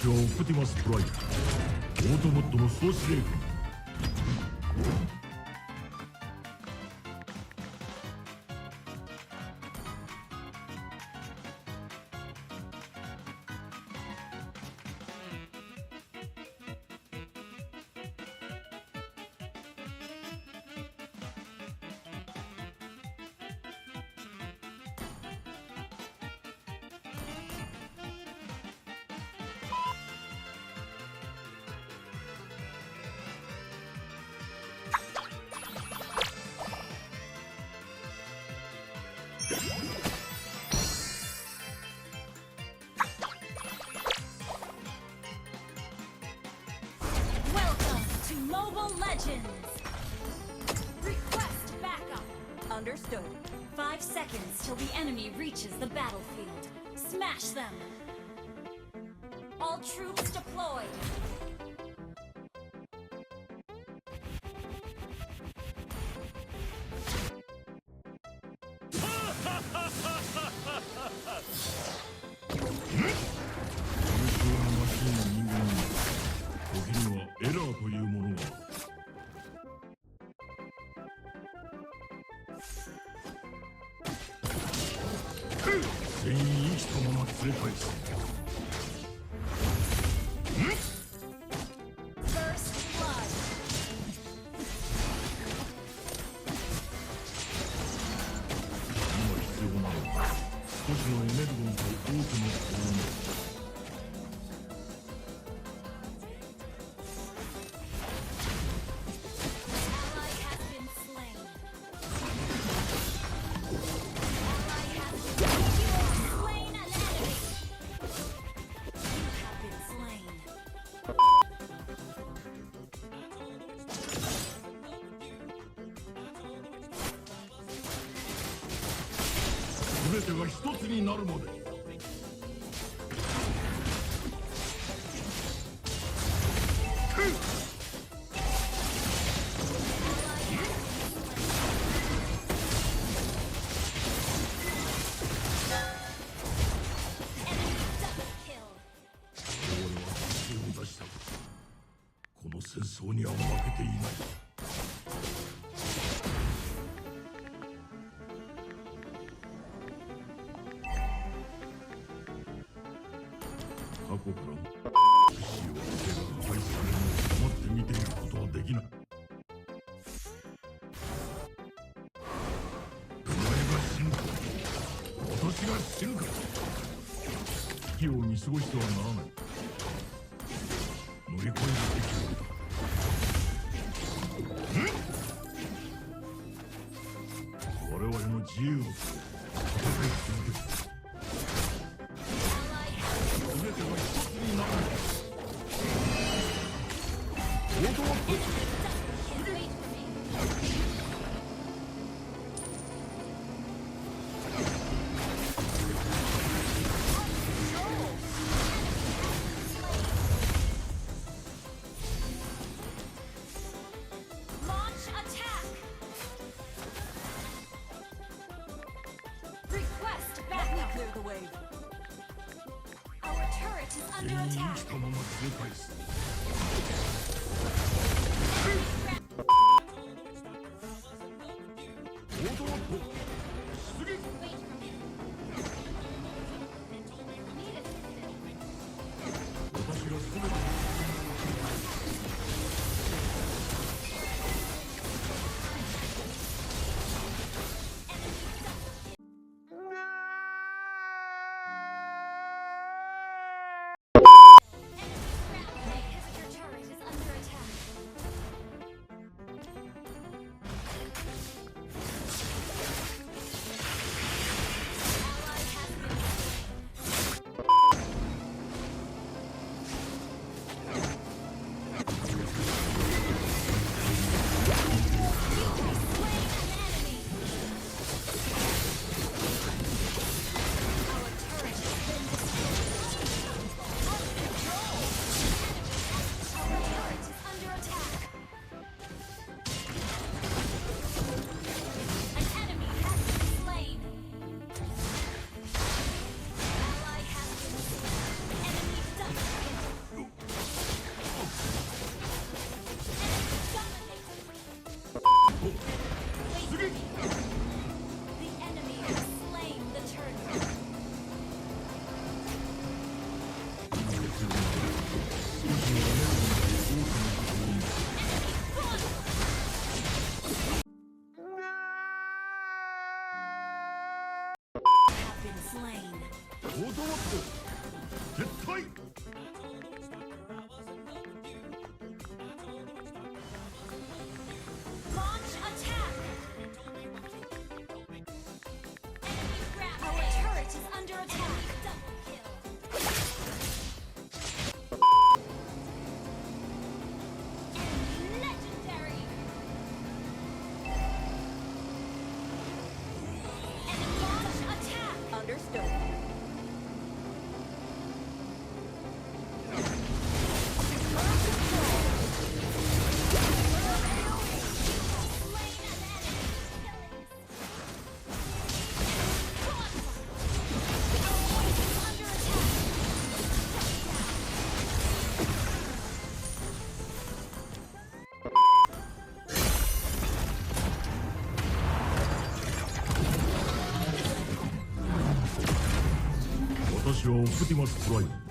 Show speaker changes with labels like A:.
A: はオプティマスプライム、オートボットの総司令官。
B: Mobile Legends! Request backup! Understood. 5 seconds till the enemy reaches the battlefield. Smash them! All troops deployed! First blood.
A: 今必要なのは少しのエネルゴンと多くの高温。全てが一つになるまで。この戦争には負けていない。過去から死を受ける破壊されるのを黙って見ていることはできない。お前が死ぬか私が死ぬか、危機を見過ごしてはならない。乗り越えるべきだ。我々の自由のため戦い続ける。全ては一つになる。行動アップ。
B: Clear the way. Our turret is under
A: 全員生
B: attack.
A: きたまま連れ返す。行動アップ。出撃。私が全て。オプティマスプライム